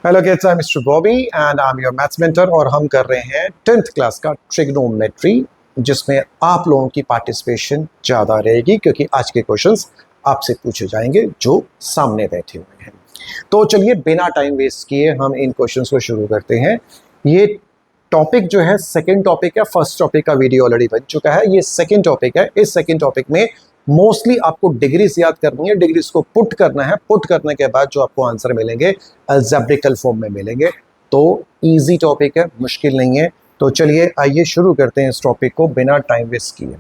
Hello kids, I am mister Bobby and I am your maths mentor और हम कर रहे हैं 10th क्लास का ट्रिग्नोमेट्री, जिसमें आप लोगों की पार्टिसिपेशन ज़्यादा रहेगी क्योंकि आज के क्वेश्चंस आपसे पूछे जाएंगे जो सामने बैठे हुए हैं। तो चलिए बिना टाइम वेस्ट किए हम इन क्वेश्चंस को शुरू करते हैं। ये टॉपिक जो है सेकंड टॉपिक है, फर्स्ट टॉपिक का वीडियो ऑलरेडी बन चुका है। ये सेकंड टॉपिक है। इस सेकंड टॉपिक में मोस्टली आपको डिग्रीज याद करनी है, डिग्रीज को पुट करना है। पुट करने के बाद जो आपको आंसर मिलेंगे अलजेब्रिकल फॉर्म में मिलेंगे। तो इजी टॉपिक है, मुश्किल नहीं है। तो चलिए आइए शुरू करते हैं इस टॉपिक को बिना टाइम वेस्ट किए।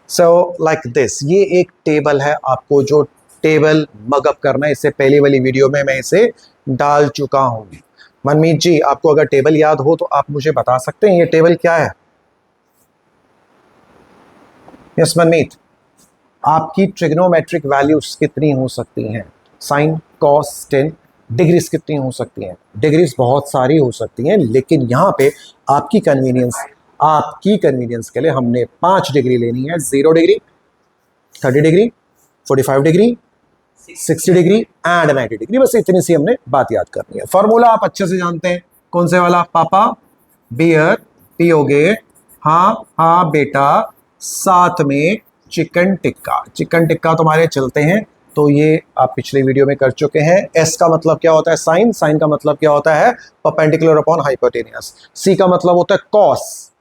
सो लाइक दिस, ये एक टेबल है। आपको जो टेबल मगअप करना है, इससे पहली वाली वीडियो में मैं इसे डाल चुका हूँ। मनमीत जी, आपको अगर टेबल याद हो तो आप मुझे बता सकते हैं ये टेबल क्या है? यस मनमीत, आपकी ट्रिग्नोमेट्रिक वैल्यूज कितनी हो सकती हैं? Sign, cos, ten. डिग्रीज कितनी हो सकती हैं? डिग्रीज बहुत सारी हो सकती हैं, लेकिन यहाँ पे आपकी कन्वीनियंस के लिए हमने 5 डिग्री लेनी है। 0 degree, 30 degree, 45 degree, 60 degree and 90 degree. बस इतनी सी हमने बात याद करनी है। फॉर्मूला आप अच्छे से जानते हैं। कौन से वाला? पापा बियर पियोगे, हाँ हाँ बेटा, साथ में चिकन टिक्का। चिकन टिक्का तुम्हारे चलते हैं, तो ये आप पिछले वीडियो में कर चुके हैं। एस का मतलब क्या होता है? साइन। साइन का मतलब क्या होता है? Perpendicular upon hypotenuse. सी का मतलब होता है कॉस।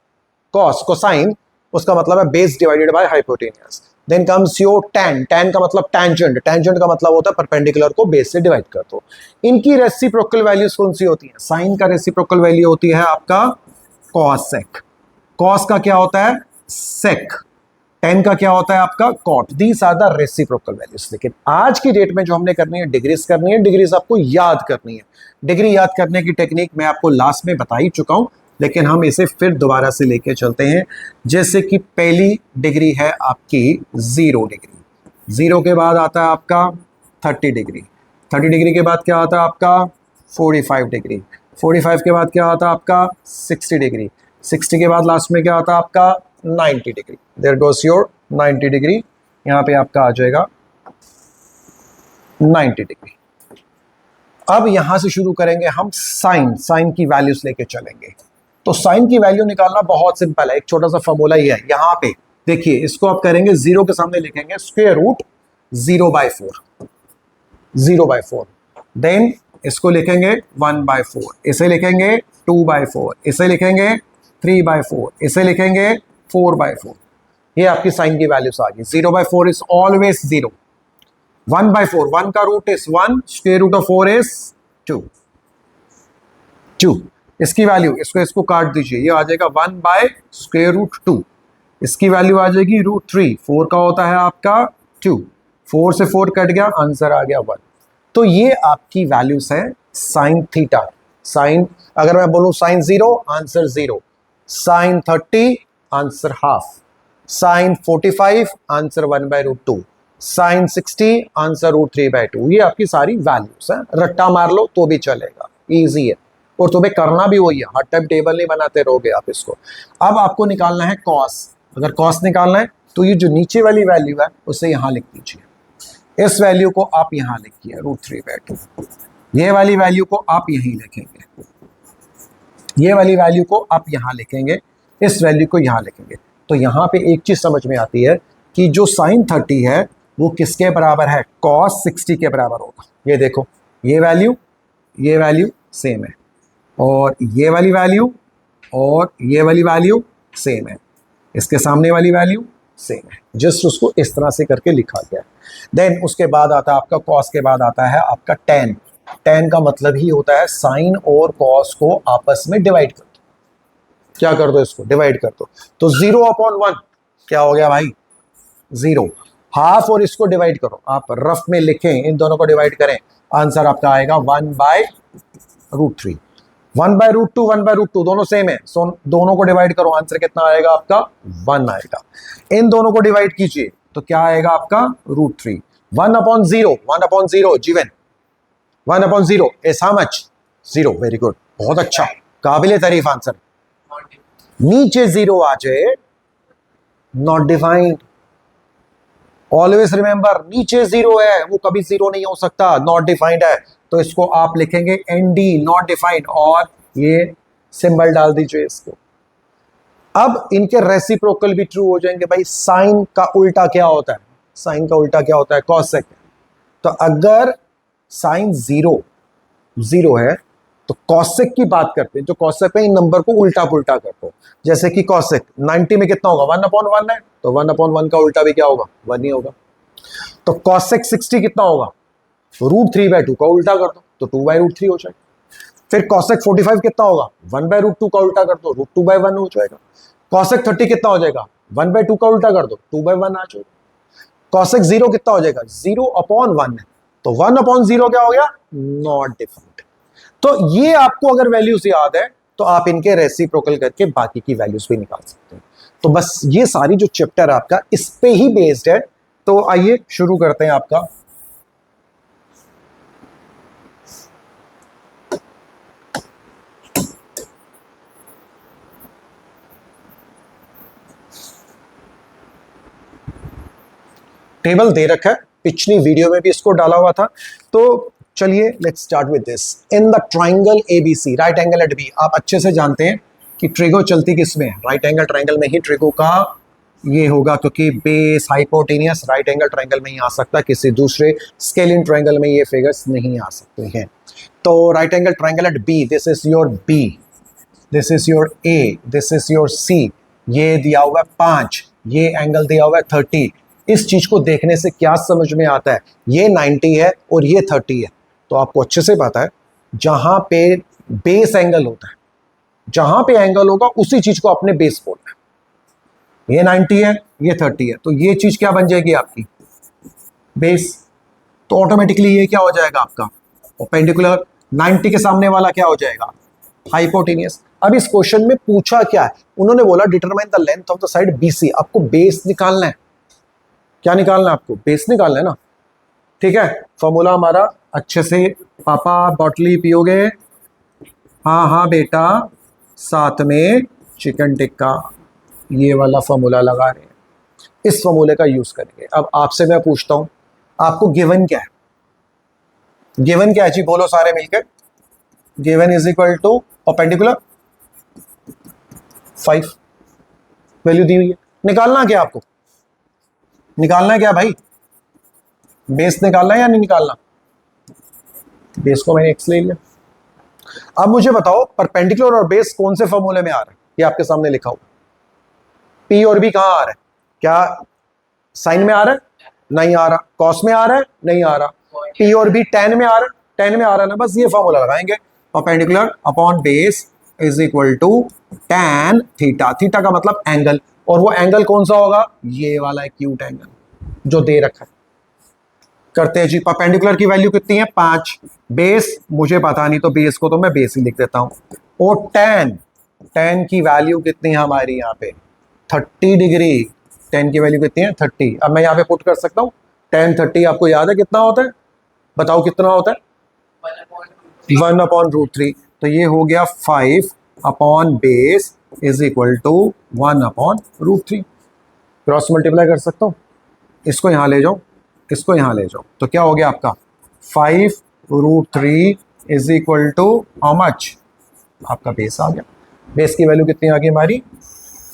कॉस को साइन, उसका मतलब है base divided by hypotenuse. Then comes your tan. Tan का मतलब टैंजेंट। टैंजेंट का मतलब होता है परपेंडिकुलर को बेस से डिवाइड कर दो। इनकी रेसिप्रोकल वैल्यूज कौन सी होती है? साइन का रेसिप्रोकल वैल्यू होती है आपका कॉसेक। कॉस का क्या होता है? सेक। टेन का क्या होता है आपका? Cot. These are the reciprocal values. लेकिन आज की डेट में जो हमने करनी है, डिग्रीज करनी है। डिग्रीज आपको याद करनी है। डिग्री याद करने की टेक्निक मैं आपको लास्ट में बता ही चुका हूं, लेकिन हम इसे फिर दोबारा से लेके चलते हैं। जैसे कि पहली डिग्री है आपकी 0 डिग्री। 0 के बाद आता है आपका 30 डिग्री। 30 डिग्री के बाद क्या आता है आपका? 45 डिग्री। 45 के बाद क्या आता है आपका? 60 डिग्री। 60 के बाद लास्ट में क्या आता है आपका? 90 degree. There goes your 90 degree. यहां पे आपका आ जाएगा 90 डिग्री। अब यहां से शुरू करेंगे हम साइन। साइन की वैल्यूज लेके चलेंगे। तो साइन की वैल्यू निकालना बहुत सिंपल है। एक छोटा सा फॉर्मूला ही है। यहां पे देखिए, इसको आप करेंगे 0 के सामने लिखेंगे स्क्वायर रूट 0/4। 0/4। देन इसको लिखेंगे 1/4। इसे लिखेंगे 2/4। इसे लिखेंगे 3/4। इसे लिखेंगे 4/4। ये आपकी साइन की वैल्यूज आ गई। 0/4 इज ऑलवेज 0। 1/4, 1 का root is 1, square root of 4 is 2। इसकी वैल्यू, इसको काट दीजिए, ये आ जाएगा 1/√2। इसकी वैल्यू आ जाएगी √3। 4 का होता है आपका 2। 4 से 4 कट गया, आंसर आ गया 1। तो ये आपकी वैल्यूज है साइन थीटा। साइन, अगर मैं बोलूं sine 0, answer 0। Sine 30, answer half. Sine 45, answer 1/√2। Sine 60, answer √3/2। ये आपकी सारी वैल्यूज हैं। रट्टा मार लो तो भी चलेगा, इजी है। और तुम्हें करना भी वही है, हर टाइम टेबल नहीं बनाते रहोगे आप इसको। अब आपको निकालना है कॉस। अगर कॉस निकालना है तो ये जो नीचे वाली वैल्यू है उसे यहां लिख दीजिए। इस वैल्यू को आप यहां लिखिए √3/2। ये वाली वैल्यू को आप यहीं लिखेंगे। ये वाली वैल्यू को आप यहां लिखेंगे। इस वैल्यू को यहां लिखेंगे। तो यहां पे एक चीज समझ में आती है कि जो साइन 30 है वो किसके बराबर है? कॉस 60 के बराबर होगा। ये देखो, ये वैल्यू सेम है, और ये वाली वैल्यू और ये वाली वैल्यू सेम है। इसके सामने वाली वैल्यू सेम है। जस्ट उसको इस तरह से करके लिखा गया। देन उसके बाद आता है आपका कॉस के बाद आता है आपका टेन। टेन का मतलब ही होता है साइन और कॉस को आपस में डिवाइड कर दो। क्या कर दो? इसको डिवाइड कर दो। तो 0/1 क्या हो गया भाई? 0। हाफ और इसको डिवाइड करो। आप रफ में लिखें, इन दोनों को डिवाइड करें, आंसर आपका आएगा 1/√3। 1/√2, 1/√2 दोनों सेम है, सो दोनों को डिवाइड करो, आंसर कितना आएगा आपका? 1 आएगा। इन दोनों को डिवाइड कीजिए तो क्या आएगा आपका? √3। 1/0, 1/0 जीवन। 1/0 is how much? 0। Very good, बहुत अच्छा, काबिले तारीफ आंसर। नीचे 0 आ जाए, नॉट डिफाइंड। ऑलवेज रिमेंबर नीचे जीरो है, वो कभी जीरो नहीं हो सकता, नॉट डिफाइंड है, तो इसको आप लिखेंगे एनडी, नॉट डिफाइंड, और ये सिंबल डाल दीजिए इसको। अब इनके रेसिप्रोकल भी ट्रू हो जाएंगे। भाई साइन का उल्टा क्या होता है? साइन का उल्टा क्या होता है? कॉसेक। तो अगर साइन जीरो जीरो है तो कॉसेक की बात करते हैं, जो कॉसेक है इन नंबर को उल्टा पुल्टा कर दो। जैसे कि कॉसेक 90 में कितना होगा? 1/1 है, तो 1/1 का उल्टा भी क्या होगा? 1 ही होगा। तो कॉसेक 60 कितना होगा? √3/2 का उल्टा कर दो तो 2/√3 हो जाएगा। फिर कॉसेक 45 कितना होगा? 1/√2 का उल्टा कर दो, √2/1 हो जाएगा। कॉसेक 30 कितना हो जाएगा? 1/2 का उल्टा कर दो, 2/1 आ जाएगा। कॉसेक 0 कितना हो जाएगा? 0/1 है, तो 1/0 क्या हो गया? Not defined. तो ये आपको अगर वैल्यूज याद है तो आप इनके रेसिप्रोकल करके बाकी की वैल्यूज भी निकाल सकते हैं। तो बस ये सारी जो चैप्टर आपका इस पे ही बेस्ड है। तो आइए शुरू करते हैं आपका। टेबल दे रखा है, पिछली वीडियो में भी इसको डाला हुआ था। तो चलिए let's start with this. In the triangle ABC right angle at B, आप अच्छे से जानते हैं कि ट्रिगो चलती किस में है? राइट एंगल ट्राइंगल में ही ट्रिगो का ये होगा, क्योंकि base hypotenuse right angle triangle में ही आ सकता है, किसी दूसरे स्केलिन ट्राइंगल में ये फिगर्स नहीं आ सकते हैं। तो right angle triangle at B, this is your B, this is your A, this is your C, ये दिया हुआ है 5, ये एंगल दिया हुआ है 30। इस चीज को देखने से क्या समझ में आता है? ये 90 है और ये 30 है, तो आपको अच्छे से पता है जहां पे बेस एंगल होता है, जहां पे एंगल होगा उसी चीज को आपने बेस बोलना है। ये 90 है, ये 30 है, तो ये चीज क्या बन जाएगी आपकी? बेस। तो ऑटोमेटिकली ये क्या हो जाएगा आपका? परपेंडिकुलर। 90 के सामने वाला क्या हो जाएगा? हाइपोटेनियस। अब इस क्वेश्चन में पूछा क्या है? उन्होंने बोला determine the length of the side BC. आपको बेस निकालना है। क्या निकालना है आपको? बेस निकालना है ना। ठीक है, फॉर्मूला हमारा अच्छे से, पापा बॉटली पियोगे? हाँ हाँ बेटा, साथ में चिकन टिक्का, ये वाला फॉर्मूला लगा रहे हैं, इस फॉर्मूले का यूज करेंगे। अब आपसे मैं पूछता हूं, आपको गिवन क्या है? गिवन क्या है जी? बोलो सारे मिलकर। Given is equal to perpendicular 5, value दी हुई है। निकालना क्या आपको? निकालना है क्या भाई? बेस निकालना है या नहीं निकालना? बेस को मैंने एक्स ले लिया। अब मुझे बताओ परपेंडिकुलर और बेस कौन से फॉर्मूले में आ रहा है? ये आपके सामने लिखा हुआ। पी और बी कहां आ रहा है? क्या साइन में आ रहा है? नहीं आ रहा। कॉस में आ रहा है? नहीं आ रहा। पी और बी टेन में आ रहा है? टेन में आ रहा है ना। बस ये फॉर्मूला लगाएंगे, perpendicular upon base is equal to tan theta. Theta का मतलब एंगल, और वो एंगल कौन सा होगा? ये वाला एक्यूट एंगल जो दे रखा है। करते हैं जी। परपेंडिकुलर की वैल्यू कितनी है? 5। बेस मुझे पता नहीं, तो बेस को तो मैं बेस ही लिख देता हूं। और tan की वैल्यू कितनी है हमारी यहाँ पे? 30 डिग्री। tan की वैल्यू कितनी है? 30। अब मैं यहाँ पे पुट कर सकता हूँ tan 30। आपको याद है कितना होता है? बताओ कितना होता है? 1/√3। तो ये हो गया 5 upon base is equal to 1/√3। Cross multiply कर सकता हूँ, इसको यहाँ ले जाओ, इसको यहाँ ले जाओ, तो क्या हो गया आपका? 5√3 is equal to how much? आपका बेस आ गया। बेस की वैल्यू कितनी आ गई हमारी?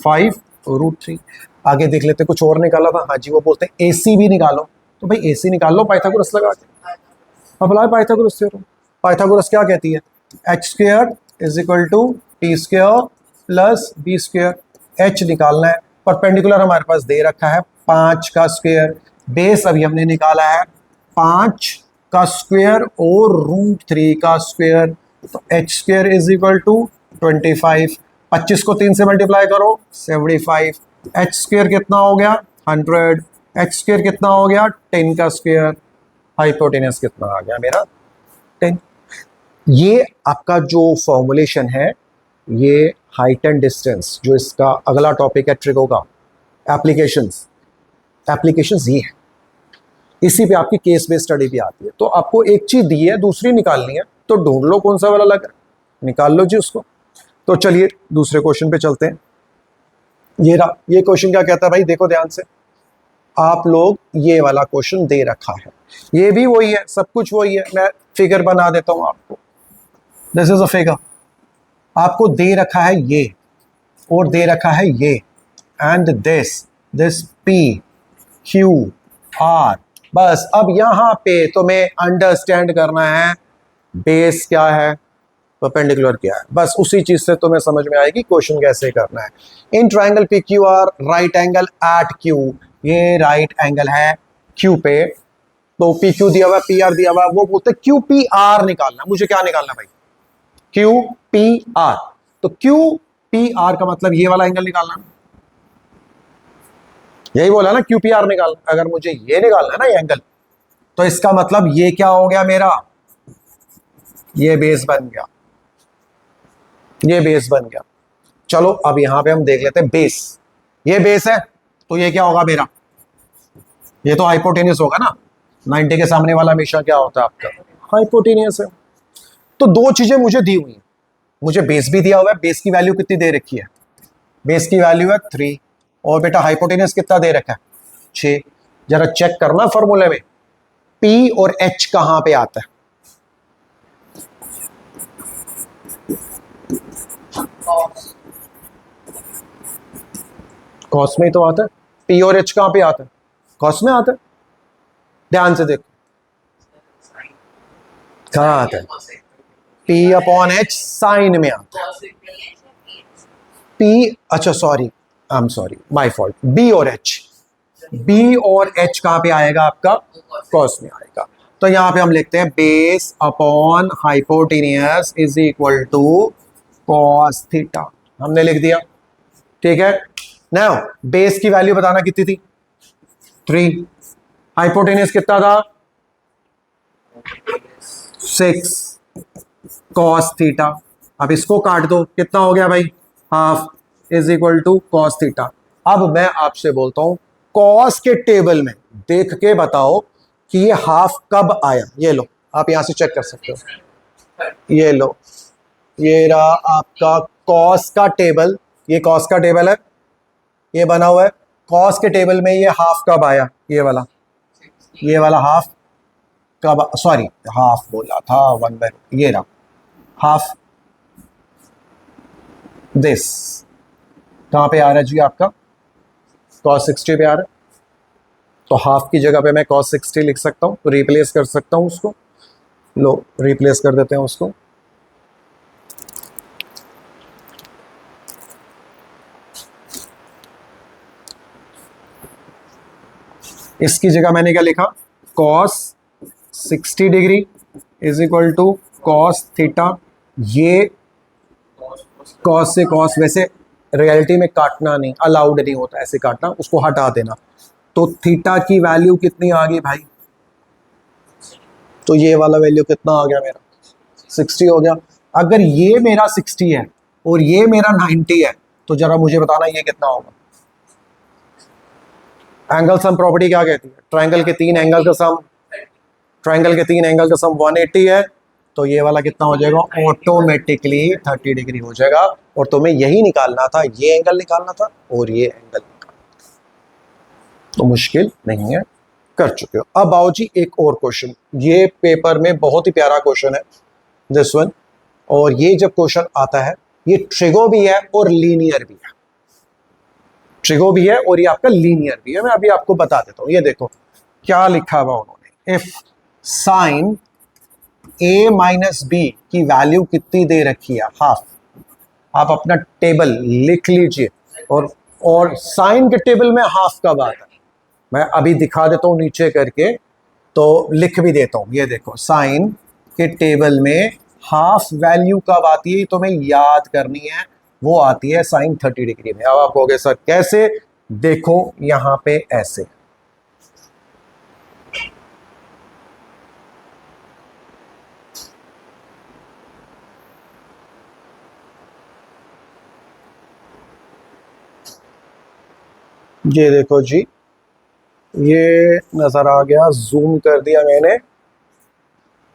5√3। आगे देख लेते, कुछ और निकाला था। हाँ जी, वो बोलते हैं AC भी निकालो। तो भाई AC निकाल लो पाइथागोरस लगा के। Apply Pythagoras theorem. पाइथागोरस क्या कहती है? h² is equal to t² plus b²। h निकालना है। परपेंडिकुलर हमारे पास दे रखा है 5 का स्क्वायर। बेस अभी हमने निकाला है 5 का स्क्वायर और √3 का स्क्वायर। तो h² इज इक्वल टू 25। 25 को 3 से मल्टीप्लाई करो, 75। h² कितना हो गया? 100। h² कितना हो गया? 10 का स्क्वायर। हाइपोटेनस कितना आ गया मेरा? 10। ये आपका जो फॉर्मुलेशन है, ये हाइट एंड डिस्टेंस, जो इसका अगला टॉपिक है ट्रिगो का, एप्लीकेशंस ये है। इसी पे आपकी केस बेस्ड स्टडी भी आती है। तो आपको एक चीज दी है, दूसरी निकालनी है, तो ढूंढ लो कौन सा वाला लगा, निकाल लो जी उसको। तो चलिए दूसरे क्वेश्चन पे चलते हैं। ये क्वेश्चन क्या कहता है भाई? देखो ध्यान से। आप लोग ये वाला क्वेश्चन दे रखा है, ये भी वही है, सब कुछ वही है। मैं फिगर बना देता हूं आपको। दिस इज अ फिगर, आपको दे रखा है ये और दे रखा है ये, and this P Q are. बस अब यहां पे तुम्हें अंडरस्टैंड करना है बेस क्या है, परपेंडिकुलर क्या है, बस उसी चीज से तुम्हें समझ में आएगी क्वेश्चन कैसे करना है। In triangle P Q R right angle at Q, ये राइट एंगल है क्यू पे, तो पी क्यू दिया हुआ, पी आर दिया हुआ, वो बोलते क्यू पी आर निकालना। मुझे क्या निकालना भाई, क्यू पी आर। तो क्यू पी आर का मतलब ये वाला एंगल निकालना, यही बोला ना, क्यू पी आर निकालना। अगर मुझे ये निकालना है ना ये एंगल, तो इसका मतलब ये क्या हो गया मेरा, ये बेस बन गया, ये बेस बन गया। चलो अब यहां पे हम देख लेते हैं बेस, ये बेस है तो ये क्या होगा मेरा, ये तो हाइपोटेनियस होगा ना। 90 के सामने वाला हमेशा क्या होता है आपका, हाइपोटेनियस है। तो दो चीजें मुझे दी हुई हैं, मुझे बेस भी दिया हुआ है, बेस की वैल्यू कितनी दे रखी है, बेस की वैल्यू है 3, और बेटा हाइपोटेनियस कितना दे रखा है 6। जरा चेक करना फॉर्मूले में P और H कहां पे आता है, कॉस में ही तो आता है। P और H कहां पे आता है, कॉस में आता है। ध्यान से देखो कहां आता है, P अपॉन H साइन में आता है। P, अच्छा sorry, I am sorry, my fault, B और H, B और H कहां पे आएगा आपका, कॉस में आएगा। तो यहां पे हम लिखते हैं base upon hypotenuse is equal to cos theta, हमने लिख दिया, ठीक है। नाउ बेस की वैल्यू बताना कितनी थी 3, हाइपोटेनियस कितना था 6 कॉस थीटा। अब इसको काट दो, कितना हो गया भाई, half is equal to cos theta. अब मैं आपसे बोलता हूं कॉस के टेबल में देख के बताओ कि ये हाफ कब आया। ये लो, आप यहां से चेक कर सकते हो, ये लो, ये रहा आपका कॉस का टेबल, ये कॉस का टेबल है, ये बना हुआ है। कॉस के टेबल में ये हाफ कब आया, ये वाला हाफ कब, सॉरी हाफ बोला था 1/, ये रहा हाफ, दिस कहां पे आ रहा है जी आपका, cos 60 पे आ रहा है। तो हाफ की जगह पे मैं cos 60 लिख सकता हूं, तो रिप्लेस कर सकता हूं उसको। लो रिप्लेस कर देते हैं उसको, इसकी जगह मैंने क्या लिखा, cos 60 degree is equal to cos theta. ये cos से cos, वैसे रियलिटी में काटना नहीं अलाउड नहीं होता, ऐसे काटना, उसको हटा देना। तो थीटा की वैल्यू कितनी आ गई भाई, तो ये वाला वैल्यू कितना आ गया मेरा 60 हो गया। अगर ये मेरा 60 है और ये मेरा 90 है, तो जरा मुझे बताना ये कितना होगा। एंगल सम प्रॉपर्टी क्या कहती है, ट्रायंगल के 3 एंगल का सम, ट्रायंगल के 3 एंगल का सम 180 है, तो ये वाला कितना हो जाएगा, ऑटोमेटिकली 30 डिग्री हो जाएगा। और तुम्हें यही निकालना था, ये एंगल निकालना था और ये एंगल निकालना था, तो मुश्किल नहीं है, कर चुके हो। अब आओ जी एक और क्वेश्चन, ये पेपर में बहुत ही प्यारा क्वेश्चन है दिस वन। और ये जब क्वेश्चन आता है, ये ट्रिगो भी है और लीनियर भी है, ट्रिगो भी है और ये आपका लीनियर भी है। मैं अभी आपको बता देता हूं, ये देखो क्या लिखा हुआ उन्होंने, if sine a minus B की वैल्यू कितनी दे रखी है, हाफ। आप अपना टेबल लिख लीजिए, और साइन के टेबल में हाफ कब आता है, मैं अभी दिखा देता हूं नीचे करके, तो लिख भी देता हूं। ये देखो साइन के टेबल में हाफ वैल्यू कब आती है, तो मैं याद करनी है, वो आती है साइन 30 डिग्री में। अब आप कहोगे सर कैसे, देखो यहां पे ऐसे, ये देखो जी, ये नजर आ गया, जूम कर दिया मैंने।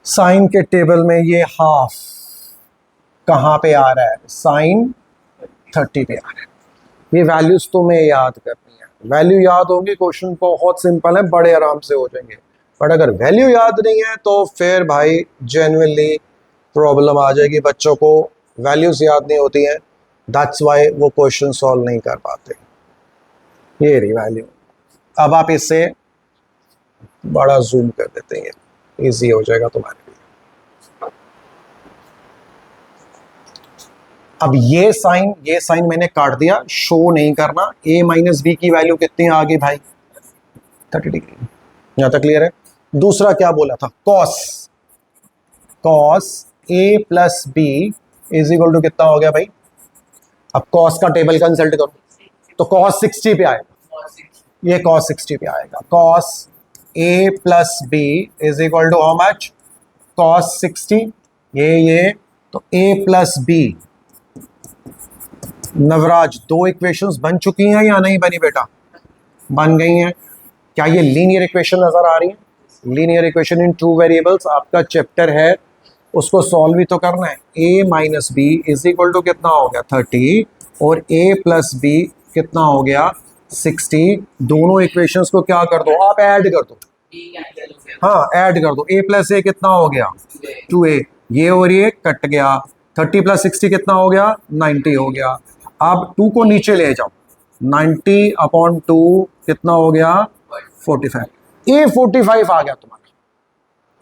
साइन के टेबल में ये हाफ कहां पे आ रहा है, साइन 30 पे आ रहा है। ये वैल्यूज तुम्हें याद करनी है, वैल्यू याद होगी, क्वेश्चन बहुत सिंपल है, बड़े आराम से हो जाएंगे। बट अगर वैल्यू याद नहीं है तो फिर भाई जेन्युइनली प्रॉब्लम आ जाएगी। बच्चों को वैल्यूज याद नहीं होती हैं, दैट्स वाई वो क्वेश्चन सॉल्व नहीं कर पाते। ये रही वैल्यू। अब आप इससे बड़ा जूम कर देते हैं, इजी हो जाएगा तुम्हारे लिए। अब ये साइन मैंने काट दिया, शो नहीं करना। a माइनस बी की वैल्यू कितनी आ गई भाई? 30 डिग्री। यहां तक क्लियर है? दूसरा क्या बोला था? Cos a plus B is equal to कितना हो गया भाई? अब कॉस का टेबल कंसल्ट करो तो कॉस 60 पे आएगा, ये कॉस 60 पे आएगा। Cos a plus B is equal to how much? Cos 60। ये तो a प्लस बी। नवराज, दो इक्वेशंस बन चुकी हैं या नहीं बनी बेटा? बन गई हैं। क्या ये लीनियर इक्वेशन नजर आ रही है? Linear equation in two variables आपका चैप्टर है, उसको सॉल्व भी तो करना है। a minus B is equal to कितना हो गया? 30 और a प्लस बी कितना हो गया? 60। दोनों इक्वेशंस को क्या कर दो आप? ऐड कर दो। हाँ, ऐड कर दो। a प्लस ए कितना हो गया? 2a। ये और ये कट गया। 30 प्लस 60 कितना हो गया? 90 हो गया। अब 2 को नीचे ले जाओ, 90 अपॉन 2 कितना हो गया? 45। a 45 आ गया तुम्हारा,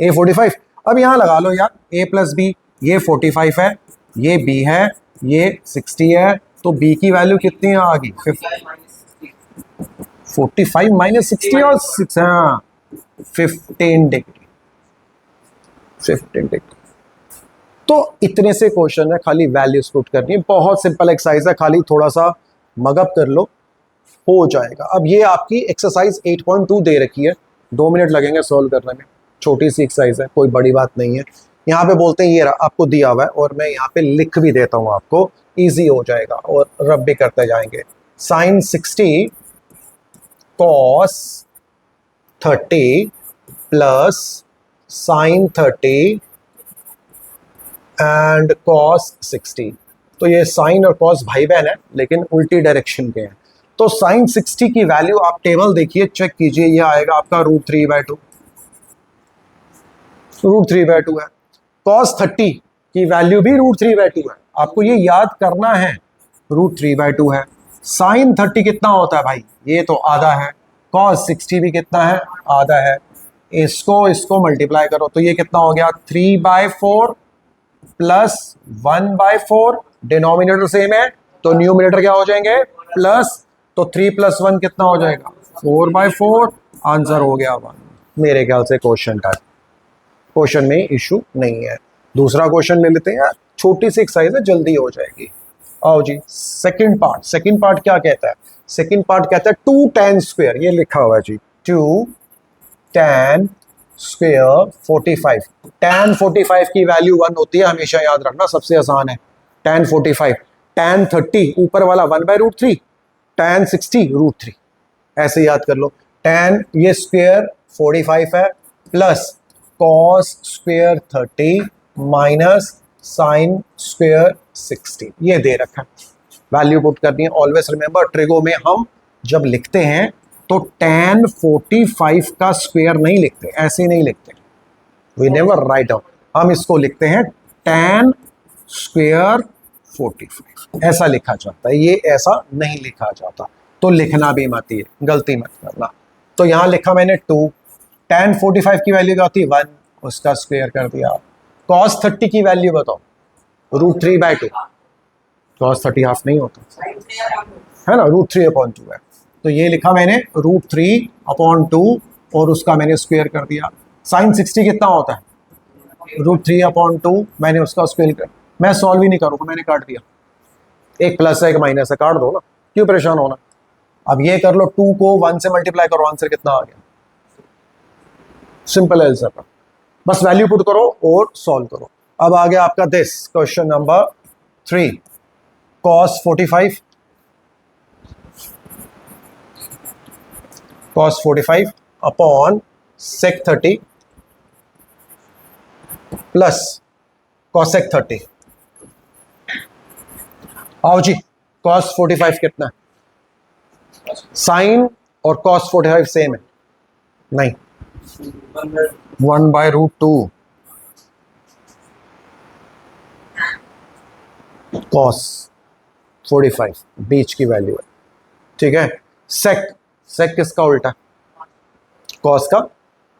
a 45। अब यहां लगा लो यार, a प्लस बी, ये 45 है, ये b है, ये 60 है, तो b की वैल्यू कितनी आ गई? 45 माइनस 60 और 6, हाँ 15 डिग्री। 15 डिग्री। तो इतने से क्वेश्चन है, खाली वैल्यूज पुट करनी है, बहुत सिंपल एक्सरसाइज है, खाली थोड़ा सा मगअप कर लो हो जाएगा। अब ये आपकी एक्सरसाइज 8.2 दे रखी है, 2 मिनट लगेंगे सॉल्व करने में, छोटी सी एक्सरसाइज है, कोई बड़ी बात नहीं है। यहाँ पे बोलते हैं ये आपको दिया हुआ है और मैं यहाँ पे लिख भी देता हूँ आपको, इजी हो जाएगा और रब भी करते जाएंगे। Sine 60 cos 30 plus sine 30 and cos 60। तो ये साइन और कॉस भाई बहन है लेकिन उल्टी डायरेक्शन के हैं। तो साइन 60 की वैल्यू आप टेबल देखिए, चेक कीजिए, ये आएगा आपका √3/2। √3/2 है। कॉस 30 की वैल्यू भी √3/2 है, आपको ये याद करना है, √3/2 है। साइन 30 कितना होता है भाई? ये तो आधा है। कॉस 60 भी कितना है? आधा है। इसको मल्टीप्लाई करो तो ये कितना हो गया? 3/4 प्लस 1/4। डिनोमिनेटर सेम है तो न्यूमिनेटर क्या हो जाएंगे? प्लस। तो 3 + 1 कितना हो जाएगा? 4/4। आंसर हो गया 1। मेरे ख्याल से क्वेश्चन का क्वेश्चन में इशू नहीं है। दूसरा क्वेश्चन ले लेते हैं, छोटी सी एक्सरसाइज है, जल्दी हो जाएगी। आओ जी, सेकंड पार्ट क्या कहता है? सेकंड पार्ट कहता है 2 tan स्क्वायर, ये लिखा हुआ है जी, 2 tan स्क्वायर 45। tan 45 की वैल्यू 1 होती है, हमेशा याद रखना, सबसे आसान है। tan 45, tan 30 ऊपर वाला 1/√3, tan 60 √3, ऐसे याद कर लो। tan ये स्क्वायर 45 है plus cos square 30 minus sine square 60, ये दे रखा है। वैल्यू पुट करनी है। ऑलवेज रिमेंबर, ट्रिगो में हम जब लिखते हैं तो tan 45 का स्क्वायर नहीं लिखते, ऐसे नहीं लिखते, वी नेवर राइट डाउन। हम इसको लिखते हैं tan स्क्वायर 45, ऐसा लिखा जाता है, ये ऐसा नहीं लिखा जाता। तो लिखना भी मत, ये गलती मत करना। तो यहाँ लिखा मैंने 2, tan 45 की वैल्यू क्या होती है? 1, उसका स्क्वायर कर दिया। cos 30 की वैल्यू बताओ? √3/2। cos 30 हाफ नहीं होता है ना, √3/2 है। तो ये लिखा मैंने √3/2 और उसका मैंने स्क्वायर कर दिया। साइन 60 कितना होता है? √3/2, मैंने उसका स्क्वायर कर, मैं सॉल्व ही नहीं करूँगा, मैंने काट दिया। एक प्लस है एक माइनस है, काट दो ना, क्यों परेशान होना। अब ये कर लो, 2 को 1 से मल्टीप्लाई करो, आंसर कितना आ गया? सिंपल आंसर का, बस वैल्यू पुट करो और सॉल्व करो। अब आ गया आपका this question number 3, cos 45 upon sec 30 plus cosec 30। आओ जी, cos 45 कितना है? साइन और कॉस 45 सेम है? नहीं, 1/√2 कॉस 45 बीच की वैल्यू है, ठीक है। सेक, सेक किसका उल्टा? कॉस का।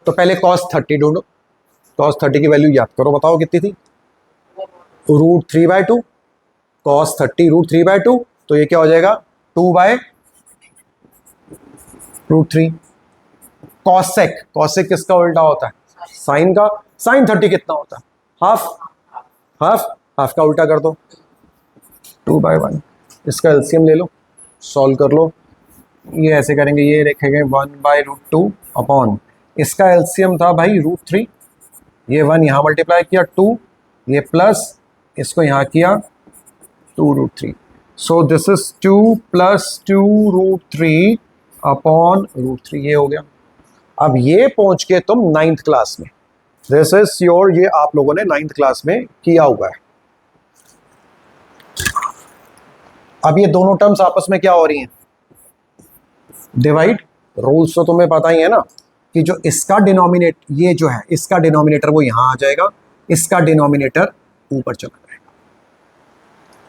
तो पहले कॉस 30 ढूंढो, कॉस 30 की वैल्यू याद करो, बताओ कितनी थी? √3/2, कॉस 30 √3/2, तो ये क्या हो जाएगा? 2/√3। कॉसेक, कॉसेक किसका उल्टा होता है? साइन का। साइन 30 कितना होता है? हाफ, हाफ, हाफ का उल्टा कर दो, 2/1। इसका एलसीएम ले लो, सॉल्व कर लो। ये ऐसे करेंगे, ये रखेंगे 1/√2 अपॉन, इसका एलसीएम था भाई √3, ये 1 यहाँ मल्टीप्लाई किया 2, ये प्लस इसको यहाँ किया 2√3। सो दिस इज 2 + 2√3 अपॉन √3, ये हो गया। अब ये पहुंच के तुम 9th क्लास में, दिस इज योर, ये आप लोगों ने 9th क्लास में किया हुआ है। अब ये दोनों टर्म्स आपस में क्या हो रही हैं? डिवाइड। रूल्स तो तुम्हें पता ही है ना, कि जो इसका डिनोमिनेट, ये जो है इसका डिनोमिनेटर वो यहां आ जाएगा, इसका डिनोमिनेटर ऊपर चला जाएगा,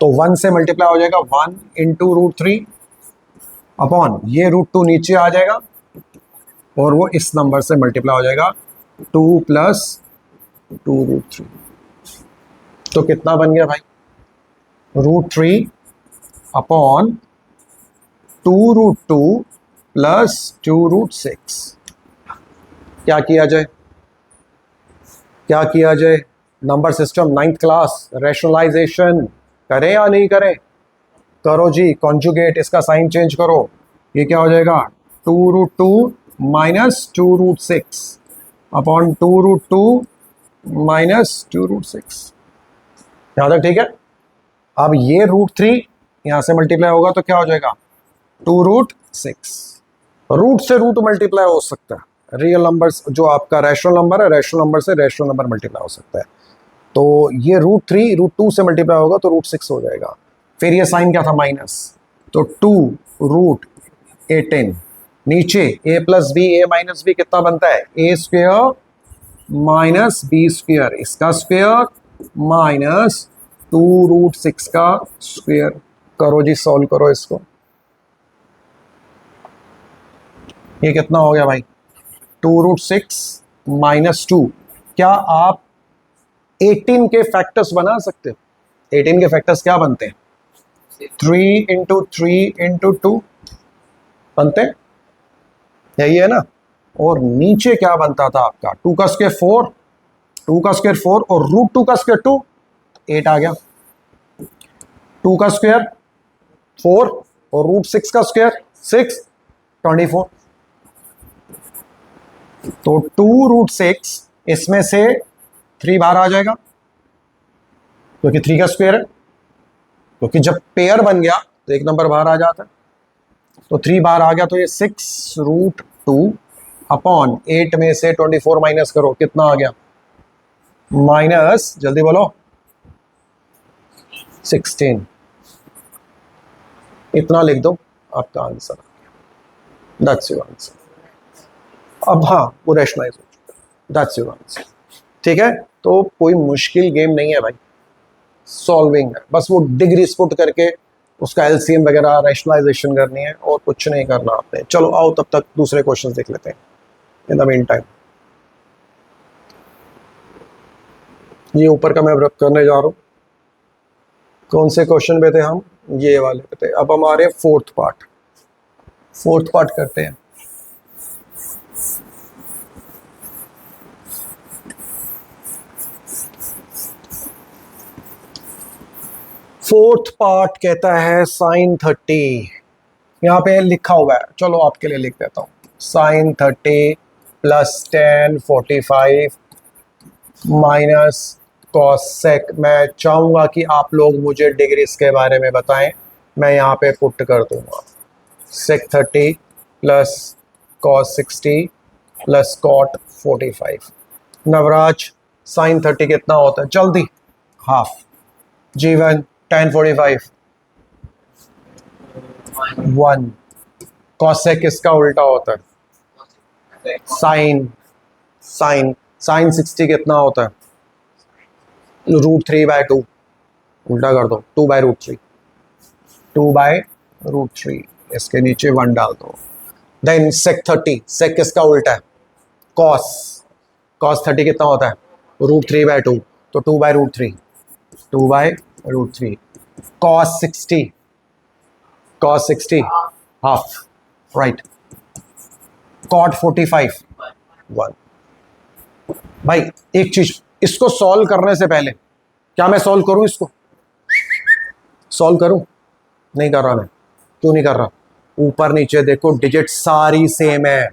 तो 1 से मल्टीप्लाई हो जाएगा 1 × √3 अपॉन ये √2 नीचे आ जाएगा और वो इस नंबर से मल्टीप्लाई हो जाएगा 2 + 2√3। तो कितना बन गया भाई? √3 अपॉन 2√2 + 2√6। क्या किया जाए, क्या किया जाए? Number system 9th class, rationalisation करें या नहीं करें? करो जी, कॉन्जुगेट, इसका साइन चेंज करो, ये क्या हो जाएगा? 2√2 - 2√6 अपॉन 2√2 - 2√6। यहाँ तक ठीक है? अब ये √3 यहाँ से मल्टीप्लाई होगा तो क्या हो जाएगा? 2√6। रूट से रूट मल्टीप्लाई हो सकता है, रियल नंबर्स जो आपका रैशनल नंबर है, रैशनल नंबर से रैशनल नंबर मल्टीप्लाई हो सकता है। तो ये √3 √2 से मल्टीप्लाई होगा तो √6 हो जाएगा। फिर ये साइन क्या था? माइनस, तो 2√18, नीचे a + b, a - b कितना बनता है? a² - b², इसका स्क्वायर माइनस 2√6 का स्क्वायर। करो जी, सॉल्व करो इसको। ये कितना हो गया भाई? 2√6 - 2। क्या आप 18 के फैक्टर्स बना सकते हो? 18 के फैक्टर्स क्या बनते हैं? 3 × 3 × 2 बनते हैं, यही है ना। और नीचे क्या बनता था आपका? 2 का स्क्वायर 4, 2 का स्क्वायर 4 और √2 का स्क्वायर 2, 8 आ गया। 2 का स्क्वायर 4 और √6 का स्क्वायर 6, 24। तो 2√6 इसमें से 3 बाहर आ जाएगा, क्योंकि 3 का स्क्वायर है, क्योंकि जब पेयर बन गया तो एक नंबर बाहर आ जाता है, तो 3 बाहर आ गया, तो ये 6√2 अपॉन 8 में से 24 माइनस करो, कितना आ गया? माइनस, जल्दी बोलो, 16। इतना लिख दो, आपका आंसर आ गया। That's your answer. अब हाँ, वो रैशनलाइज हो चुका है, दैट्स योर आंसर। ठीक है, तो कोई मुश्किल गेम नहीं है भाई, सॉल्विंग है, बस वो डिग्री पुट करके उसका एलसीएम वगैरह रैशनलाइजेशन करनी है और कुछ नहीं करना आपने। चलो आओ, तब तक दूसरे क्वेश्चंस देख लेते हैं इन द मीन टाइम। ये ऊपर का मैं रब करने जा रहा हूँ। कौन से क्वेश्चन पे थे हम? ये वाले पे थे। अब हमारे फोर्थ पार्ट करते हैं। फोर्थ पार्ट कहता है sin 30, यहाँ पे लिखा हुआ है, चलो आपके लिए लिख देता हूँ। sin 30 + tan 45 minus cosec। मैं चाहूँगा कि आप लोग मुझे डिग्रीज के बारे में बताएं, मैं यहाँ पे पुट कर दूंगा। sec 30 + cos 60 + cot 45। Navraj, sin 30 कितना होता है? जल्दी, हाफ। जीवन, tan 45 1, कॉसेक किसका उल्टा होता है? साइन। साइन साइन 60 कितना होता है? √3/2। उल्टा कर दो, 2/√3। 2/√3, इसके नीचे 1 डाल दो। देन सेक 30, सेक किसका उल्टा है? कॉस। कॉस 30 कितना होता है? √3/2, तो 2/√3। 2/√3। Cos 60, cos 60 half, right. Cot 45 1। भाई एक चीज, इसको सॉल्व करने से पहले, क्या मैं सॉल्व करूं इसको? सॉल्व करूं? नहीं कर रहा मैं। क्यों नहीं कर रहा? ऊपर नीचे देखो, डिजिट सारी सेम है।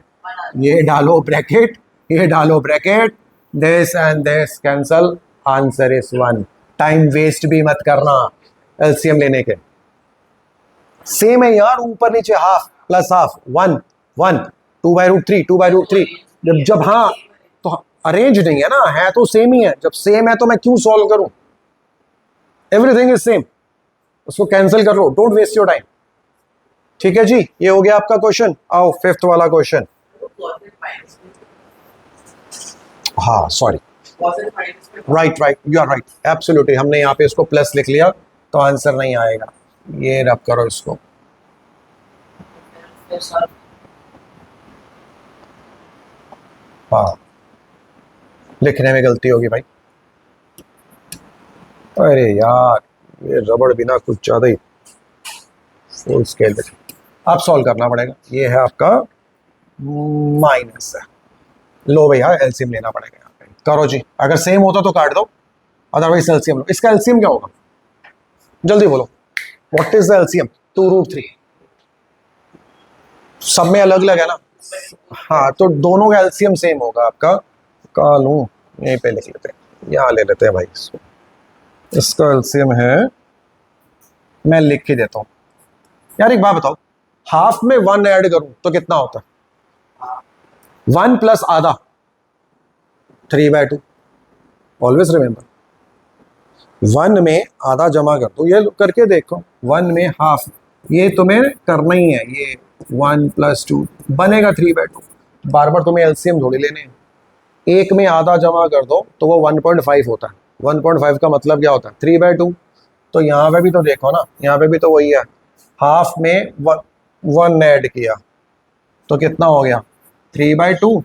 ये डालो ब्रैकेट, ये डालो bracket, this and this cancel, answer is 1। Time waste भी मत करना एलसीएम लेने के। सेम है यार, ऊपर नीचे हाफ प्लस हाफ, 1 1, 2/√3 2/√3। जब हाँ तो अरेंज नहीं है ना, है तो सेम ही है। जब सेम है तो मैं क्यों सॉल्व करूं? एवरीथिंग इज सेम, उसको कैंसिल कर लो, डोंट वेस्ट योर टाइम। ठीक है जी, ये हो गया आपका क्वेश्चन। आओ 5th वाला क्वेश्चन। हाँ sorry, right right, you are right, absolutely. हमने यहाँ पे इसको प्लस लिख लिया तो आंसर नहीं आएगा। ये रब करो इसको। हाँ, लिखने में गलती होगी भाई। अरे यार, ये रबड़ बिना कुछ ज्यादा ही फुल स्केल लिख। अब सॉल्व करना पड़ेगा। ये है आपका माइनस है। लो भैया, एलसीएम लेना पड़ेगा यहाँ पे। करो जी, अगर सेम होता तो काट दो, अदरवाइज एलसीएम लो। इसका एलसीएम क्या होगा? जल्दी बोलो, व्हाट इज द एलसीएम? 2√3। सब में अलग अलग है ना? हाँ, तो दोनों का एलसीएम सेम होगा आपका। का लूं, यहीं पे लिख लेते हैं, यहाँ ले लेते हैं भाई इसको। इसका एलसीएम है, मैं लिख के देता हूँ यार। एक बात बताओ, हाफ में 1 ऐड करूं तो कितना होता है? 1 प्लस आधा, 3/2। ऑलवेज रिमेंबर, 1 में आधा जमा कर दो। ये करके देखो, 1 में हाफ, ये तुम्हें करना ही है। ये 1 + 2 बनेगा 3/2। बार बार तुम्हें एलसीएम थोड़ी लेने हैं। एक में आधा जमा कर दो तो वो 1.5 होता है। 1.5 का मतलब क्या होता है? 3/2। तो यहाँ पे भी तो देखो ना, यहाँ पे भी तो वही है। हाफ में 1 ऐड किया तो कितना हो गया? 3/2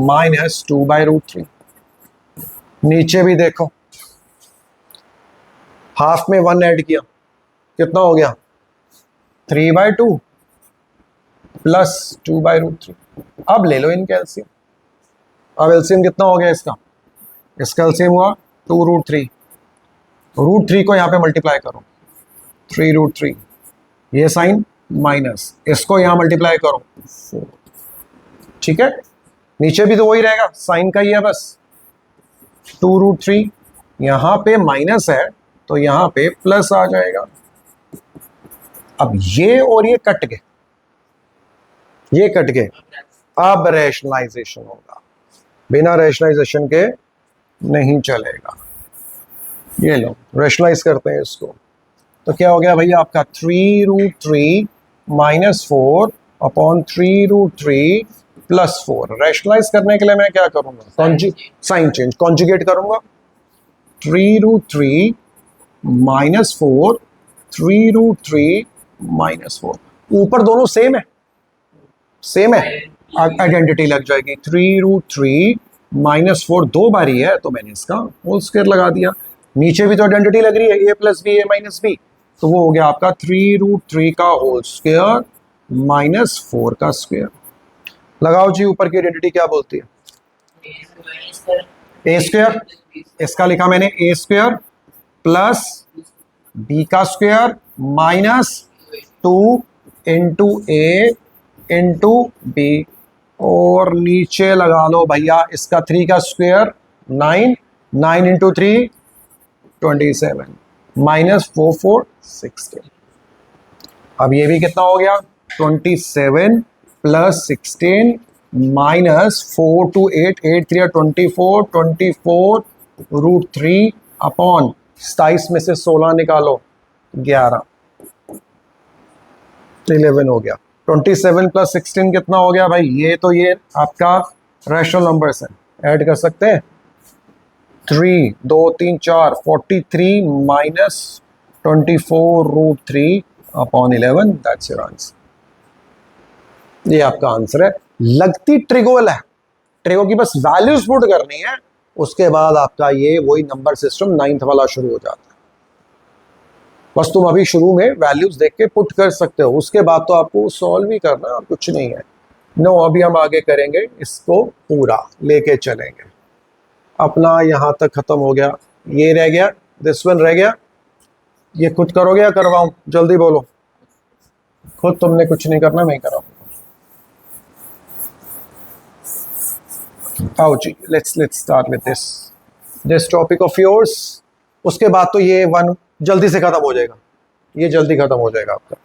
माइनस 2/√3। नीचे भी देखो, हाफ में 1 ऐड किया, कितना हो गया? 3/2 प्लस 2/√3। अब ले लो इनके एलसीएम। अब एलसीएम कितना हो गया इसका? इसका एलसीएम हुआ 2√3। √3 को यहाँ पे मल्टीप्लाई करो, 3√3। ये साइन माइनस, इसको यहाँ मल्टीप्लाई करो 4। ठीक है, नीचे भी तो वही रहेगा, साइन का ही है बस। 2√3 यहाँ पे माइनस है तो यहाँ पे प्लस आ जाएगा। अब ये और ये कट गए, ये कट गए। अब रैशनलाइजेशन होगा, बिना रैशनलाइजेशन के नहीं चलेगा। ये लो, रैशनलाइज करते हैं इसको। तो क्या हो गया भैया आपका? 3√3 माइनस 4 अपॉन 3√3 प्लस 4। रैशनलाइज करने के लिए मैं क्या करूंगा? साइन चेंज, कॉन्जुगेट करूंगा। 3√3 माइनस 4, 3√3 माइनस 4। ऊपर दोनों सेम है, सेम है, आइडेंटिटी लग जाएगी। 3√3 माइनस 4 दो बारी है तो मैंने इसका होल स्क्वायर लगा दिया। नीचे भी तो आइडेंटिटी लग रही है, a + b a - b, तो वो हो गया आपका 3√3 का होल स्क्वायर माइनस 4 का स्क्वायर। लगाओ जी, ऊपर की आइडेंटिटी क्या बोलती है? a स्क्वायर, इसका लिखा मैंने a स्क्वायर प्लस b का square minus 2 into a into b, और नीचे लगा लो भैया इसका 3 का स्क्वायर 9, 9 इंटू 3 27 माइनस 4 4 16। अब ये भी कितना हो गया? 27 प्लस 16 माइनस 4 to 8, 8 3 24, 24 √3 अपॉन 27 में से 16 निकालो, 11 हो गया। 27 प्लस 16 कितना हो गया भाई? ये तो ये आपका रैशनल नंबर्स हैं, ऐड कर सकते हैं। 3 2 3 4 43 minus 24√3 upon 11, that's your answer. ये आपका आंसर है। लगती ट्रिगोल है, ट्रिगो की बस वैल्यूज पुट करनी है, उसके बाद आपका ये वही नंबर सिस्टम 9th वाला शुरू हो जाता है। बस तुम अभी शुरू में वैल्यूज देख के पुट कर सकते हो, उसके बाद तो आपको सॉल्व ही करना, कुछ नहीं है। नो, अभी हम आगे करेंगे, इसको पूरा लेके चलेंगे। अपना यहाँ तक खत्म हो गया, ये रह गया, दिस वन रह गया। ये खुद करोगे या करवाऊं? जल्दी बोलो। खुद तुमने कुछ नहीं करना, मैं कराऊंगा। आओ जी, let's start with this topic of yours. उसके बाद तो ये वन जल्दी से खत्म हो जाएगा, ये जल्दी खत्म हो जाएगा आपका।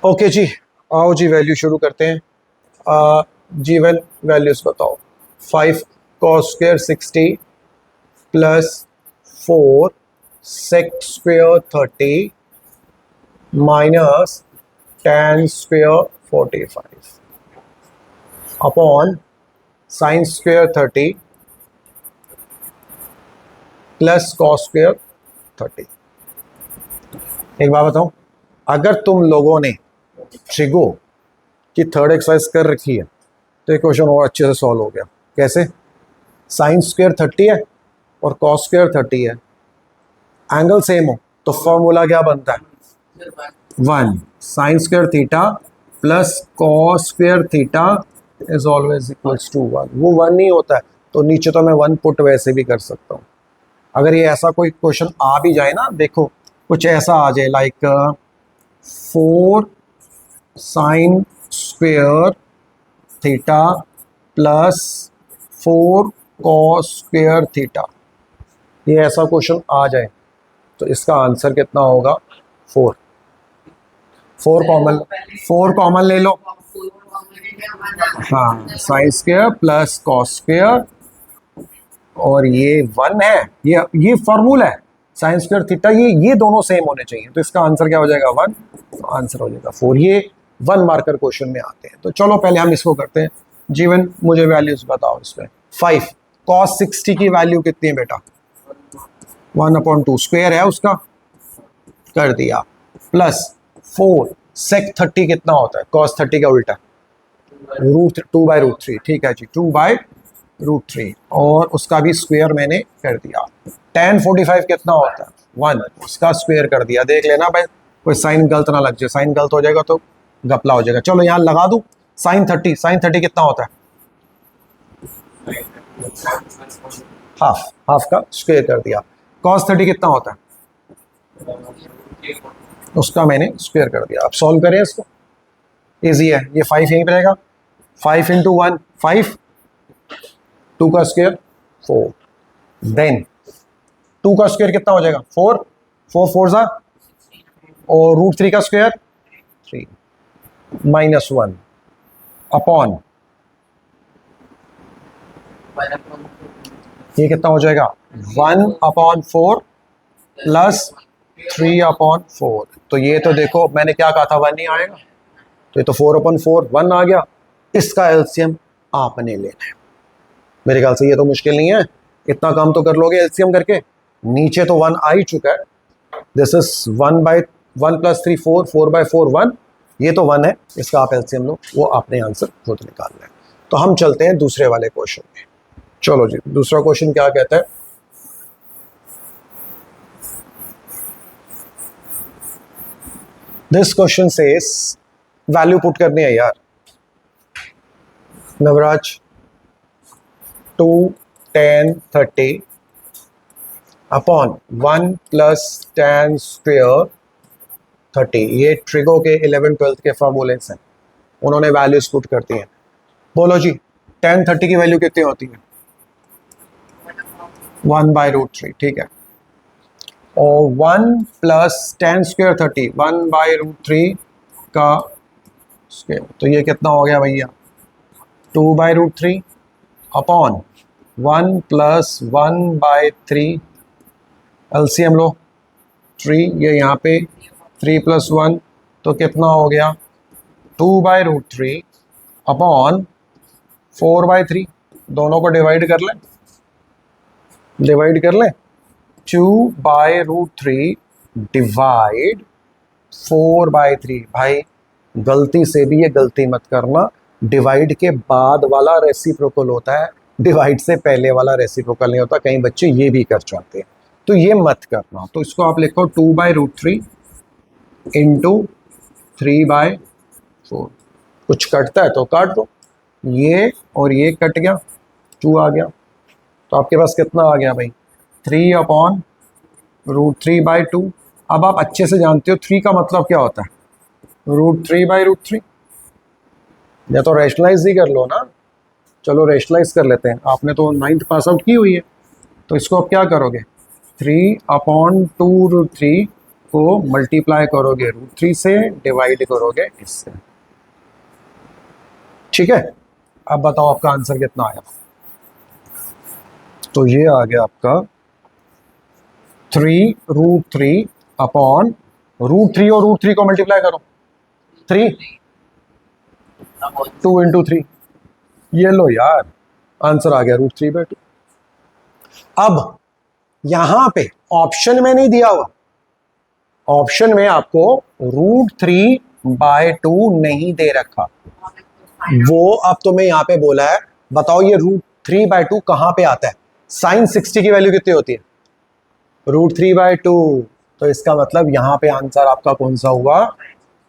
ओके जी, आओ जी वैल्यू शुरू करते हैं। जी वन वैल्यूज बताओ। 5 cos square 60 plus 4 sec square 30 minus tan square 45 upon sin square 30 plus cos square 30। एक बात बताऊं, अगर तुम लोगों ने ट्रिगो की थर्ड एक्सरसाइज कर रखी है तो ये क्वेश्चन और अच्छे से सॉल्व हो गया। कैसे? साइन स्क्वायर 30 है और कॉस स्क्वायर 30 है, एंगल सेम हो तो फॉर्मूला क्या बनता है? 1 sine square theta plus cos square theta is always equals to 1। वो 1 नहीं होता है तो नीचे तो मैं 1 पुट वैसे भी कर सकता हूँ। अगर ये ऐसा कोई क्वेश्चन आ भी जाए ना, देखो कुछ ऐसा आ जाए like 4 sign square theta plus 4 cos square theta, ये ऐसा क्वेश्चन आ जाए तो इसका आंसर कितना होगा? 4 कॉमन ले लो। हाँ, sine square plus cos square और ये 1 है, ये फॉर्मूला है साइन स्क्वायर थीटा, ये दोनों सेम होने चाहिए, तो इसका आंसर क्या हो जाएगा? 1, तो आंसर हो जाएगा 4। ये 1 मार्कर क्वेश्चन में आते हैं। तो चलो पहले हम इसको करते हैं। जीवन मुझे वैल्यूज बताओ इसमें। 5 cos 60 की वैल्यू कितनी है बेटा? 1/2 स्क्वायर है उसका, कर दिया, प्लस 4 sec 30 कितना होता है? cos 30 का उल्टा √2/√3, ठीक है जी, 2/√3, और उसका भी स्क्वायर मैंने कर दिया। tan 45 कितना होता है? 1, उसका स्क्वायर कर दिया। देख लेना भाई कोई साइन गलत ना लग जाए, साइन गलत हो जाएगा तो गपला हो जाएगा। चलो यहाँ लगा दूं साइन 30 कितना होता है? हाफ का स्क्वायर कर दिया। cos 30 कितना होता है? उसका मैंने स्क्वायर कर दिया। अब सॉल्व करें इसको, इजी है। ये 5 यहीं पे रहेगा, 5 × 1 5, 2 का स्क्वायर 4, देन 2 का स्क्वायर कितना हो जाएगा? 4 4 सा, और √3 का स्क्वायर 3 माइनस 1 अपॉन, ये कितना हो जाएगा? 1/4 प्लस 3/4। तो ये तो देखो मैंने क्या कहा था, 1 नहीं आएगा, तो ये तो 4/4 1 आ गया। इसका एलसीएम आपने लेना है। मेरे ख्याल से ये तो मुश्किल नहीं है, इतना काम तो कर लोगे एलसीएम करके। नीचे तो 1 आ ही चुका है, दिस इज 1/1 + 3 4, 4/4 1, ये तो 1 है, इसका आप एलसीएम लो, वो आपने आंसर खुद निकालना है। तो हम चलते हैं दूसरे वाले क्वेश्चन में। चलो जी, दूसरा क्वेश्चन क्या कहता है? This question says, value put करनी है यार Navraj. 2 tan 30 upon 1 + tan square 30, ये ट्रिगो के 11th 12th के फॉर्मूले हैं, उन्होंने वैल्यूज पुट करती हैं। बोलो जी, tan 30 की वैल्यू कितनी होती है? 1/√3, ठीक है, और 1 + tan स्क्वायर 30 1/√3 का स्क्वायर, तो ये कितना हो गया भैया? 2/√3 अपॉन 1 + 1/3, एलसीएम लो 3, ये यहाँ पे 3 + 1, तो कितना हो गया? 2/√3 अपॉन 4/3, दोनों को डिवाइड कर लें, 2/√3 डिवाइड 4/3। भाई गलती से भी ये गलती मत करना, डिवाइड के बाद वाला रेसिप्रोकल होता है, डिवाइड से पहले वाला रेसिप्रोकल नहीं होता। कई बच्चे ये भी कर जाते हैं, तो ये मत करना। तो इसको आप लिखो 2/√3 इंटू 3/4। कुछ कटता है तो काट दो, ये और ये कट गया, 2 आ गया, तो आपके पास कितना आ गया भाई, 3/√3/2। अब आप अच्छे से जानते हो 3 का मतलब क्या होता है, √3/√3। या तो रैशनलाइज ही कर लो ना, चलो रैशनलाइज कर लेते हैं। आपने तो 9th पास आउट की हुई है, तो इसको आप क्या करोगे, 3/2√3 को मल्टीप्लाई करोगे √3 से, डिवाइड करोगे इससे। ठीक है, अब बताओ आपका आंसर कितना आया। तो ये आ गया आपका 3√3 अपॉन √3 और √3 को मल्टीप्लाई करो 3, 2 इंटू 3, ये लो यार आंसर आ गया √3/2। अब यहां पे ऑप्शन में नहीं दिया हुआ, ऑप्शन में आपको √3/2 नहीं दे रखा, वो अब तुम्हें यहां पे बोला है बताओ ये √3/2 कहां पे आता है। sin 60 की वैल्यू कितनी होती है, √3/2। तो इसका मतलब यहां पे आंसर आपका कौन सा हुआ,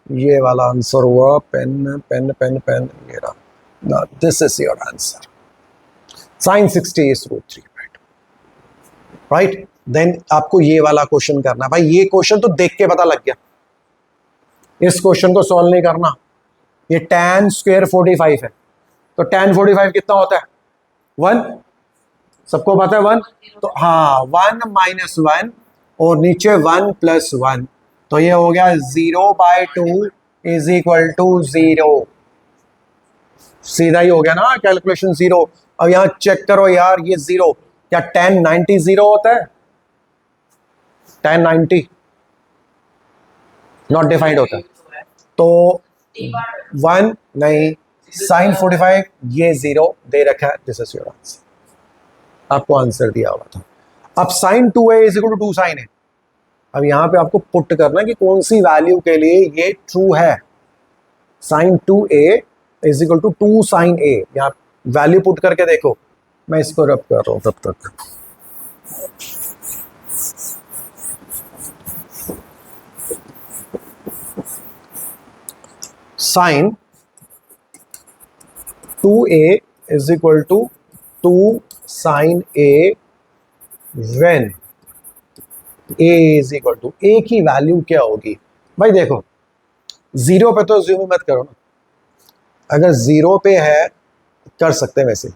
ये वाला आंसर हुआ। पेन पेन पेन पेन, ये रहा, this is your answer, sin 60 is √3/2, right. Then आपको ये वाला क्वेश्चन करना है। भाई ये क्वेश्चन तो देख के पता लग गया, इस क्वेश्चन को सॉल्व नहीं करना। ये tan स्क्वायर 45 है, तो tan 45 कितना होता है, 1, सबको पता है 1। तो हाँ 1 - 1 और नीचे 1 + 1, तो ये हो गया 0/2 इज इक्वल टू 0। सीधा ही हो गया ना कैलकुलेशन 0। अब यहां चेक करो यार, ये 0 क्या tan 90 0 होता है, tan 90 नॉट डिफाइंड होता है, तो 1 नहीं, sin 45 ये 0 दे रखा है, दिस इज योर आंसर, आपको आंसर दिया हुआ था। अब sin 2a is equal to 2 sin a, अब यहां पे आपको पुट करना है कि कौन सी वैल्यू के लिए ये ट्रू है। sin 2a is equal to 2 sin a, यहां वैल्यू पुट करके देखो, मैं इसको रब कर रहा हूं तब तक। sin 2a is equal to 2 sin a when a is equal to, a की वैल्यू क्या होगी। भाई देखो 0 पे तो ज़ूम मत करो ना, अगर 0 पे है कर सकते हैं, वैसे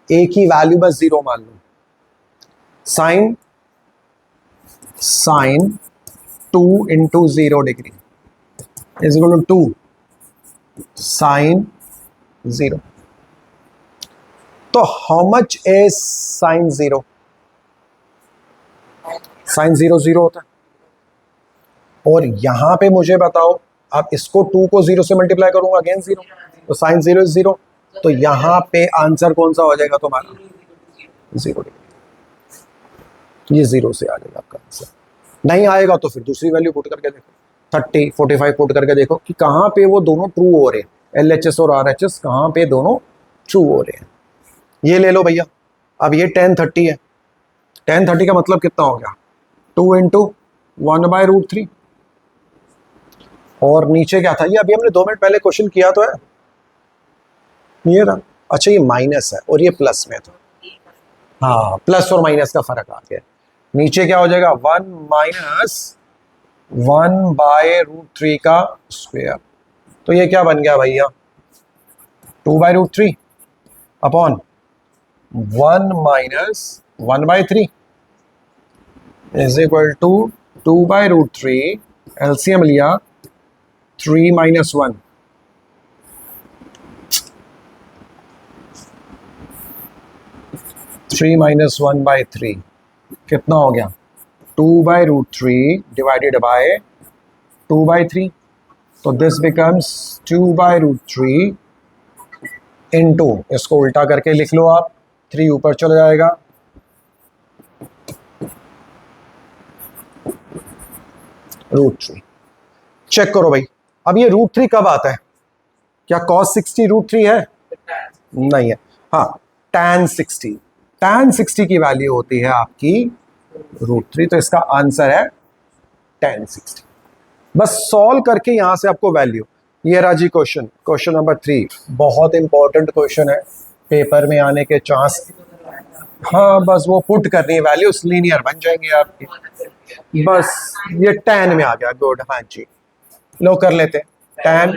a की वैल्यू बस 0 मान लो। sin 2 into 0 degree is equal to 2 sin 0। तो how much is sin 0, sin 0 0 होता है। और यहां पे मुझे बताओ, आप इसको 2 को 0 से मल्टीप्लाई करूंगा अगेन 0, तो sin 0 इज 0, तो यहां पे आंसर कौन सा हो जाएगा तुम्हारा, 0 डिग्री, ये 0 से आ जाएगा आपका आंसर। नहीं आएगा तो फिर दूसरी वैल्यू पुट करके देखो, 30 45 पुट करके देखो कि कहां पे वो दोनों ट्रू हो रहे हैं, LHS और RHS कहां पे दोनों ट्रू हो रहे हैं। ये ले लो भैया, अब ये tan 30 है, tan 30 का मतलब कितना हो गया, 2 इंटू 1/√3, और नीचे क्या था, ये अभी हमने 2 मिनट पहले क्वेश्चन किया तो है, ये रहा। अच्छा ये माइनस है और ये प्लस में था, हाँ प्लस और माइनस का फर्क आ गया। नीचे क्या हो जाएगा, 1 - 1/√3 का स्क्वायर, तो ये क्या बन गया भैया, 2/√3 upon 1 - 1/3 is equal to 2/√3, LCM लिया 3 - 1, 3 - 1/3 कितना हो गया, 2/√3 डिवाइडेड बाय 2/3, तो दिस बिकम्स 2/√3 इंटू, इसको उल्टा करके लिख लो आप, 3 ऊपर चला जाएगा, √3। चेक करो भाई, अब ये √3 कब आता है? क्या cos 60 √3 है? नहीं है। हाँ, tan 60 की वैल्यू होती है आपकी √3, तो इसका आंसर है tan 60। बस सॉल्व करके यहां से आपको वैल्यू, ये रहा जी क्वेश्चन नंबर 3, बहुत इंपॉर्टेंट क्वेश्चन है, पेपर में आने के चांस। हाँ, बस वो पुट करनी है, वैल्यूज लीनियर बन जाएंगे आपकी। बस ये tan में आ गया, गुड। हाँ जी, लो कर लेते tan।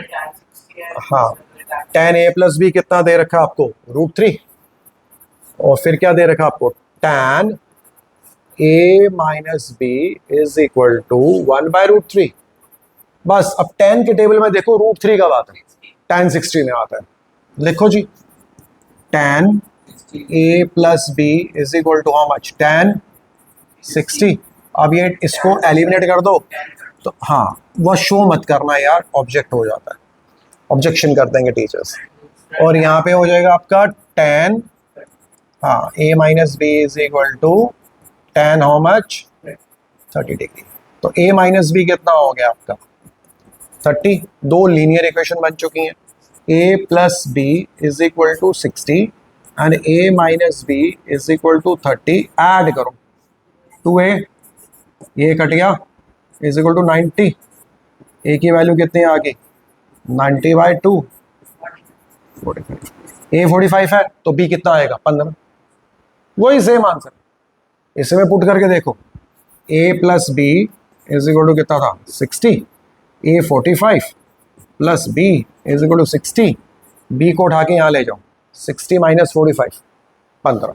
हाँ, tan a प्लस बी कितना दे रखा आपको? √3। और फिर क्या दे रखा आपको? tan a minus B is equal to 1/√3। बस अब tan के टेबल में देखो √3 कब आता है? tan 60 में आता है। लिखो जी, tan a plus B is equal to how much? tan 60। अब ये इसको एलिमिनेट कर दो, तो हाँ, वह शो मत करना यार, ऑब्जेक्ट हो जाता है, ऑब्जेक्शन कर देंगे टीचर्स। और यहाँ पे हो जाएगा आपका tan, हाँ, a minus B is equal to tan how much? 30 degree. तो a माइनस बी कितना हो गया आपका? 30। दो लीनियर इक्वेशन बन चुकी हैं, a plus B is equal to 60 and a minus B is equal to 30। Add करो, 2a, ये कट गया, इज इक्वल टू 90। a की वैल्यू कितनी आ गई? 90/2, 45। a 45 है तो b कितना आएगा? 15। वही सेम आंसर, इसमें पुट करके देखो, a plus B is equal to कितना था? 60। a 45 plus b is equal to 60। b को उठा के यहाँ ले जाओ, 60 माइनस 45, 15।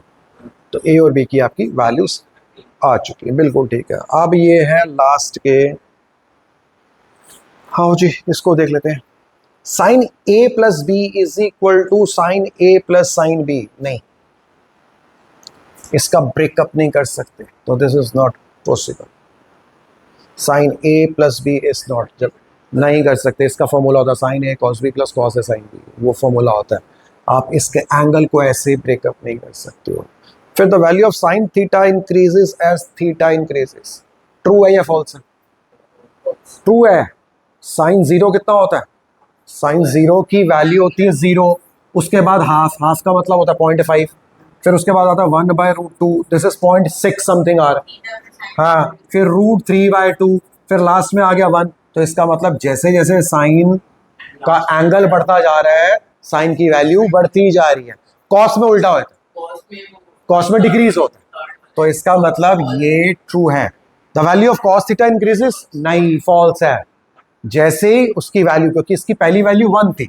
तो a और b की आपकी वैल्यूज आ चुकी है, बिल्कुल ठीक है। अब ये है लास्ट के, हाँ जी, इसको देख लेते हैं। Sine a plus B is equal to sine a plus sine b. नहीं, इसका ब्रेकअप नहीं कर सकते, तो this is not possible. Sine a plus B is not, जब नहीं कर सकते, इसका फॉर्मूला होता है sine a cos b plus cos a sine b, वो फॉर्मूला होता है। आप इसके एंगल को ऐसे ब्रेकअप नहीं कर सकते हो। फिर the value of sine theta increases as theta increases. True है या फॉल्स है? ट्रू है। साइन 0 कितना होता है? साइन 0 की वैल्यू होती है 0, उसके बाद हाफ, हाफ का मतलब होता है 0.5, फिर उसके बाद आता है 1/√2, दिस इज 0.6 समथिंग आ रहा है। हाँ, फिर √3/2, फिर लास्ट में आ गया 1। तो इसका मतलब जैसे जैसे साइन का एंगल बढ़ता जा रहा है, साइन की वैल्यू बढ़ती जा रही है। कॉस में उल्टा होता है, कॉस में डिक्रीज होता है, तो इसका मतलब ये ट्रू है। The value of cos theta increases, नहीं, फॉल्स है। जैसे उसकी वैल्यू, क्योंकि इसकी पहली वैल्यू 1 थी,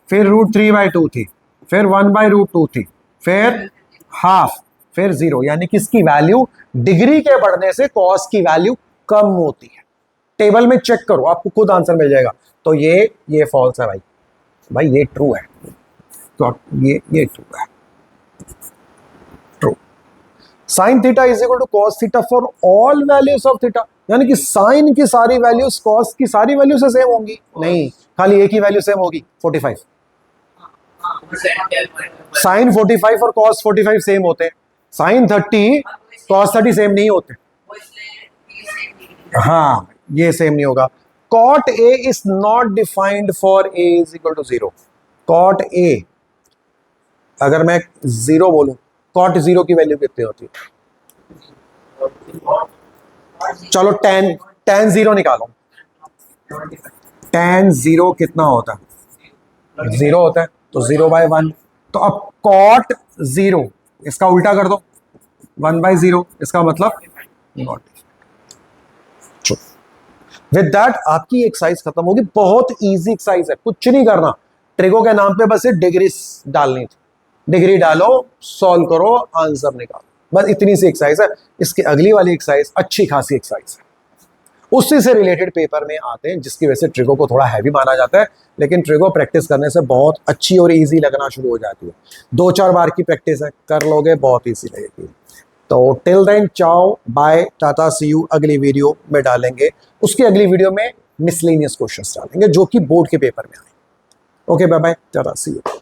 फिर √3/2 थी, फिर 1/√2 थी, फिर हाफ, फिर 0, यानी कि इसकी वैल्यू डिग्री के बढ़ने से कॉस की वैल्यू कम होती है। टेबल में चेक करो, आपको खुद आंसर मिल जाएगा। तो ये फॉल्स है भाई, भाई ये ट्रू है, तो ये ट्रू है, true. Sine theta is equal to cos theta for all values of theta, यानी कि साइन की सारी वैल्यूज कॉस की सारी वैल्यू से सेम होंगी? नहीं, खाली एक ही वैल्यू सेम होगी, 45। साइन 45 और कॉस 45 सेम होते हैं, साइन 30 कॉस 30 सेम नहीं होते। हाँ, ये सेम नहीं होगा। Cot a is not defined for a is equal to 0। Cot a, अगर मैं 0 बोलूं, कॉट 0 की वैल्यू कितनी होती है? चलो tan 0 निकालो, tan 0 कितना होता है? 0 होता है, तो 0/1। तो अब cot 0, इसका उल्टा कर दो, 1/0, इसका मतलब नॉट। विद दैट आपकी एक्सरसाइज खत्म होगी। बहुत इजी एक्सरसाइज है, कुछ नहीं करना, ट्रिगो के नाम पे बस ये डिग्री डालनी थी, डिग्री डालो, सॉल्व करो, आंसर निकालो, बस इतनी सी एक्सरसाइज है। इसकी अगली वाली एक्सरसाइज अच्छी खासी एक्सरसाइज है, उसी से रिलेटेड पेपर में आते हैं, जिसकी वजह से ट्रिगो को थोड़ा हैवी माना जाता है, लेकिन ट्रिगो प्रैक्टिस करने से बहुत अच्छी और इजी लगना शुरू हो जाती है। 2-4 बार की प्रैक्टिस है, कर लोगे, बहुत इजी लगेगी। तो टिल देन, चाओ, बाय, टाटा, सी यू। अगली वीडियो में डालेंगे, उसकी अगली वीडियो में मिसलेनियस क्वेश्चंस डालेंगे जो कि बोर्ड के पेपर में आए। Okay bye bye, tata, see you.